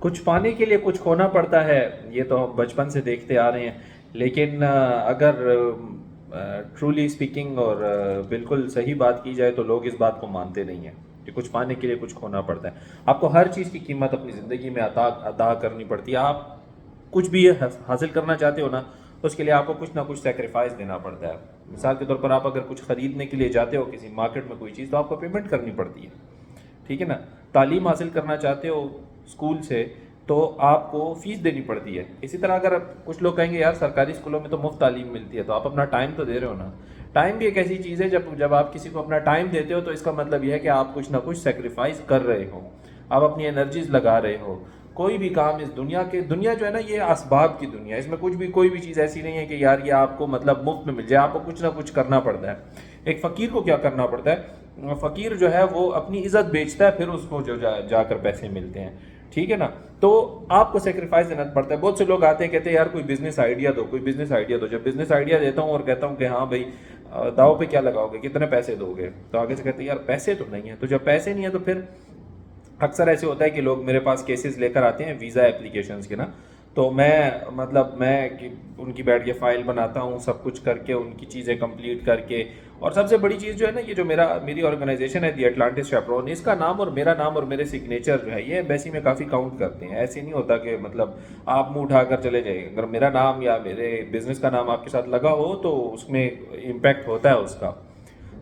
کچھ پانے کے لیے کچھ کھونا پڑتا ہے، یہ تو ہم بچپن سے دیکھتے آ رہے ہیں، لیکن اگر ٹرولی اسپیکنگ اور بالکل صحیح بات کی جائے تو لوگ اس بات کو مانتے نہیں ہیں کہ کچھ پانے کے لیے کچھ کھونا پڑتا ہے۔ آپ کو ہر چیز کی قیمت اپنی زندگی میں ادا کرنی پڑتی ہے۔ آپ کچھ بھی حاصل کرنا چاہتے ہو نا، اس کے لیے آپ کو کچھ نہ کچھ سیکریفائس دینا پڑتا ہے۔ مثال کے طور پر آپ اگر کچھ خریدنے کے لیے جاتے ہو کسی مارکیٹ میں کوئی چیز، تو آپ کو پیمنٹ کرنی پڑتی ہے، ٹھیک ہے نا۔ تعلیم حاصل کرنا چاہتے ہو اسکول سے تو آپ کو فیس دینی پڑتی ہے۔ اسی طرح اگر کچھ لوگ کہیں گے یار سرکاری اسکولوں میں تو مفت تعلیم ملتی ہے، تو آپ اپنا ٹائم تو دے رہے ہو نا۔ ٹائم بھی ایک ایسی چیز ہے، جب آپ کسی کو اپنا ٹائم دیتے ہو تو اس کا مطلب یہ ہے کہ آپ کچھ نہ کچھ سیکریفائس کر رہے ہو، آپ اپنی انرجیز لگا رہے ہو۔ کوئی بھی کام اس دنیا جو ہے نا، یہ اسباب کی دنیا ہے، اس میں کوئی بھی چیز ایسی نہیں ہے کہ یار یہ آپ کو مطلب مفت میں مل جائے، آپ کو کچھ نہ کچھ کرنا پڑتا ہے۔ ایک فقیر کو کیا کرنا پڑتا ہے؟ فقیر جو ہے وہ اپنی عزت بیچتا ہے، پھر اس کو جو جا کر پیسے ملتے ہیں، ٹھیک ہے نا۔ تو آپ کو سیکریفائس دینا پڑتا ہے۔ بہت سے لوگ آتے ہیں کہتے ہیں یار کوئی بزنس آئیڈیا دو، کوئی بزنس آئیڈیا دو۔ جب بزنس آئیڈیا دیتا ہوں اور کہتا ہوں کہ ہاں بھائی داؤ پہ کیا لگاؤ گے، کتنے پیسے دو گے، تو آگے سے کہتے ہیں یار پیسے تو نہیں ہیں۔ تو جب پیسے نہیں ہیں تو پھر اکثر ایسے ہوتا ہے کہ لوگ میرے پاس کیسز لے کر آتے ہیں ویزا اپلیکیشنز کے نا، تو میں ان کی بیٹھ کے فائل بناتا ہوں، سب کچھ کر کے ان کی چیزیں کمپلیٹ کر کے۔ اور سب سے بڑی چیز جو ہے نا، یہ جو میری آرگنائزیشن ہے دی اٹلانٹس چیپرون، اس کا نام اور میرا نام اور میرے سگنیچر جو ہے یہ ایمبیسی میں کافی کاؤنٹ کرتے ہیں۔ ایسے نہیں ہوتا کہ مطلب آپ منہ اٹھا کر چلے جائیں، اگر میرا نام یا میرے بزنس کا نام آپ کے ساتھ لگا ہو تو اس میں امپیکٹ ہوتا ہے اس کا۔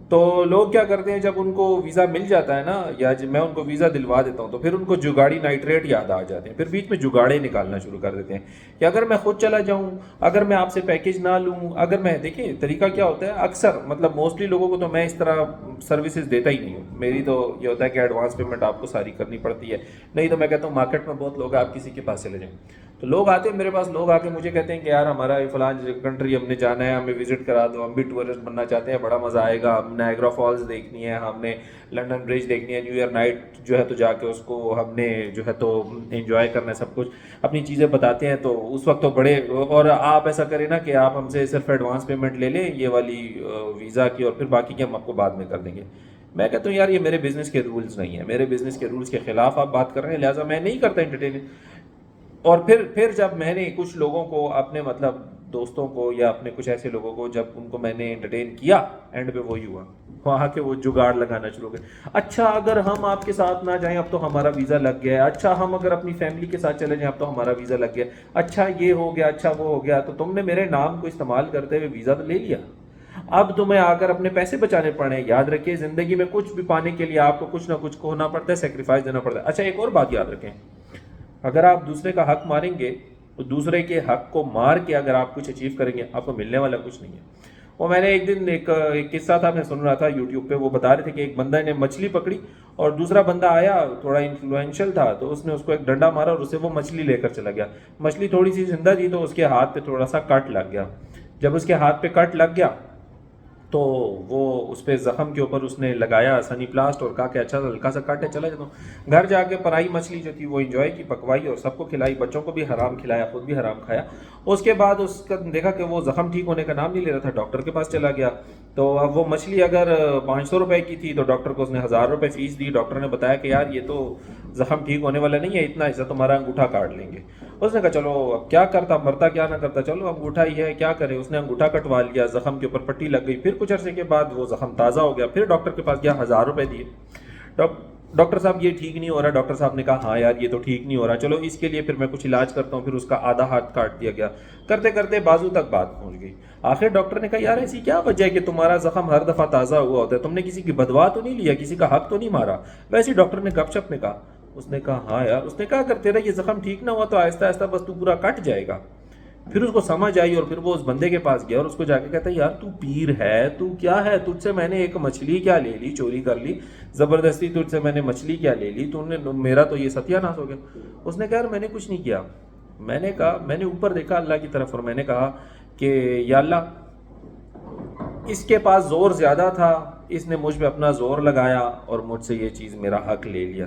تو لوگ کیا کرتے ہیں، جب ان کو ویزا مل جاتا ہے نا، یا جب میں ان کو ویزا دلوا دیتا ہوں تو پھر ان کو جگاڑی نائٹریٹ یاد آ جاتے ہیں، پھر بیچ میں جگاڑے نکالنا شروع کر دیتے ہیں کہ اگر میں خود چلا جاؤں، اگر میں آپ سے پیکیج نہ لوں، اگر میں دیکھیں طریقہ کیا ہوتا ہے اکثر مطلب موسٹلی لوگوں کو تو میں اس طرح سروسز دیتا ہی نہیں ہوں۔ میری تو یہ ہوتا ہے کہ ایڈوانس پیمنٹ آپ کو ساری کرنی پڑتی ہے، نہیں تو میں کہتا ہوں مارکیٹ میں بہت لوگ ہیں، آپ کسی کے پاس چلے جائیں۔ تو لوگ آتے ہیں میرے پاس، لوگ آ کے مجھے کہتے ہیں کہ یار ہمارا فلاں کنٹری ہم نے جانا ہے، ہمیں وزٹ کرا دو، ہم بھی ٹورسٹ بننا چاہتے ہیں، بڑا مزہ آئے گا، ہم نائگرا فالز دیکھنی ہے، ہم نے لنڈن برج دیکھنی ہے، نیو ایئر نائٹ جو ہے تو جا کے اس کو ہم نے جو ہے تو انجوائے کرنا ہے، سب کچھ اپنی چیزیں بتاتے ہیں۔ تو اس وقت تو بڑے، اور آپ ایسا کریں نا کہ آپ ہم سے صرف ایڈوانس پیمنٹ لے لیں یہ والی ویزا کی، اور پھر باقی کی ہم آپ کو بعد میں کر دیں گے۔ میں کہتا ہوں یار یہ میرے بزنس کے رولز نہیں ہیں، میرے بزنس کے رولز کے خلاف آپ بات کر رہے ہیں، لہٰذا میں نہیں کرتا انٹرٹین۔ اور پھر جب میں نے کچھ لوگوں کو اپنے مطلب دوستوں کو یا اپنے کچھ ایسے لوگوں کو جب ان کو میں نے انٹرٹین کیا، اینڈ پہ وہی ہوا، وہاں کے وہ جگاڑ لگانا شروع ہو گئے۔ اچھا اگر ہم آپ کے ساتھ نہ جائیں اب تو ہمارا ویزا لگ گیا ہے، اچھا ہم اگر اپنی فیملی کے ساتھ چلے جائیں اب تو ہمارا ویزا لگ گیا، اچھا یہ ہو گیا، اچھا وہ ہو گیا، تو تم نے میرے نام کو استعمال کرتے ہوئے ویزا تو لے لیا، اب تمہیں آ کر اپنے پیسے بچانے پڑے۔ یاد رکھیے زندگی میں کچھ بھی پانے کے لیے آپ کو کچھ نہ کچھ کھونا پڑتا ہے، سیکریفائس دینا پڑتا ہے۔ اچھا ایک اور بات یاد رکھیں، اگر آپ دوسرے کا حق ماریں گے تو دوسرے کے حق کو مار کے اگر آپ کچھ اچیو کریں گے، آپ کو ملنے والا کچھ نہیں ہے۔ وہ میں نے ایک دن ایک قصہ تھا، میں سن رہا تھا یوٹیوب پہ، وہ بتا رہے تھے کہ ایک بندہ نے مچھلی پکڑی اور دوسرا بندہ آیا تھوڑا انفلوئنشل تھا، تو اس نے اس کو ایک ڈنڈا مارا اور اسے وہ مچھلی لے کر چلا گیا۔ مچھلی تھوڑی سی زندہ تھی تو اس کے ہاتھ پہ تھوڑا سا کٹ لگ گیا۔ جب اس کے ہاتھ پہ کٹ لگ گیا تو وہ اس پہ زخم کے اوپر اس نے لگایا سنی پلاسٹ اور کہا کہ اچھا ہلکا سا کٹ ہے، چلا جاتا ہوں۔ گھر جا کے پرائی مچھلی جو تھی وہ انجوائے کی، پکوائی اور سب کو کھلائی، بچوں کو بھی حرام کھلایا، خود بھی حرام کھایا۔ اس کے بعد اس کا دیکھا کہ وہ زخم ٹھیک ہونے کا نام نہیں لے رہا تھا، ڈاکٹر کے پاس چلا گیا۔ تو اب وہ مچھلی اگر 500 روپے کی تھی تو ڈاکٹر کو اس نے 1000 روپے فیس دی۔ ڈاکٹر نے بتایا کہ یار یہ تو زخم ٹھیک ہونے والا نہیں ہے، اتنا حصہ تمہارا انگوٹھا کاٹ لیں گے۔ اس نے کہا چلو اب کیا کرتا، مرتا کیا نہ کرتا، چلو انگوٹھا ہی ہے کیا کرے۔ اس نے انگوٹھا کٹوا لیا، زخم کے اوپر پٹی لگ گئی، پھر کچھ عرصے کے بعد وہ زخم تازہ ہو گیا، پھر ڈاکٹر کے پاس گیا، 1000 روپے دیے۔ ڈاکٹر صاحب یہ ٹھیک نہیں ہو رہا۔ ڈاکٹر صاحب نے کہا ہاں یار یہ تو ٹھیک نہیں ہو رہا، چلو اس کے لیے پھر میں کچھ علاج کرتا ہوں۔ پھر اس کا آدھا ہاتھ کاٹ دیا گیا، کرتے کرتے بازو تک بات پہنچ گئی۔ آخر ڈاکٹر نے کہا یار ایسی کیا وجہ ہے کہ تمہارا زخم ہر دفعہ تازہ ہوا ہوتا ہے، تم نے کسی کی بدوا تو نہیں لیا، کسی کا حق تو نہیں مارا؟ ویسے ڈاکٹر نے گپ شپ میں کہا، اس نے کہا ہاں یار، اس نے کہا اگر تیرا یہ زخم ٹھیک نہ ہوا تو آہستہ آہستہ بس تو پورا کٹ جائے گا۔ پھر اس کو سمجھ آئی اور پھر وہ اس بندے کے پاس گیا اور اس کو جا کے کہتا ہے یار تو پیر ہے، تو کیا ہے، تجھ سے میں نے ایک مچھلی کیا لے لی، چوری کر لی، زبردستی تجھ سے میں نے مچھلی کیا لے لی، تو نے میرا تو یہ ستیہ ناش ہو گیا۔ اس نے کہا یار میں نے کچھ نہیں کیا، میں نے کہا میں نے اوپر دیکھا اللہ کی طرف اور میں نے کہا کہ یا اللہ اس کے پاس زور زیادہ تھا، اس نے مجھ پہ اپنا زور لگایا اور مجھ سے یہ چیز میرا حق لے لیا،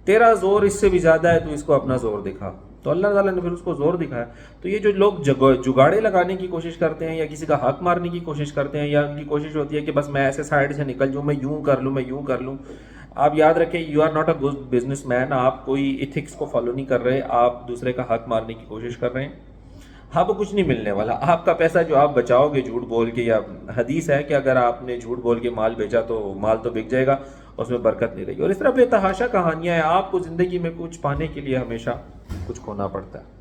تیرا زور اس سے بھی زیادہ ہے، تو اس کو اپنا زور دکھا۔ تو اللہ تعالیٰ نے پھر اس کو زور دکھایا۔ تو یہ جو لوگ جگاڑے لگانے کی کوشش کرتے ہیں یا کسی کا حق مارنے کی کوشش کرتے ہیں، یا ان کی کوشش ہوتی ہے کہ بس میں ایسے سائڈ سے نکل جاؤں، میں یوں کر لوں، میں یوں کر لوں، آپ یاد رکھیں you are not a good businessman. آپ کوئی ایتھکس کو فالو نہیں کر رہے, آپ دوسرے کا حق مارنے کی کوشش کر رہے ہیں. آپ کو کچھ نہیں ملنے والا. آپ کا پیسہ جو آپ بچاؤ گے جھوٹ بول کے, یا حدیث ہے کہ اگر آپ نے جھوٹ بول کے مال بیچا تو مال تو بک جائے گا, اس میں برکت نہیں رہے گی. اور اس طرح بے تحاشا کہانیاں ہیں. آپ کو زندگی میں کچھ پانے کے لیے ہمیشہ کچھ کھونا پڑتا ہے.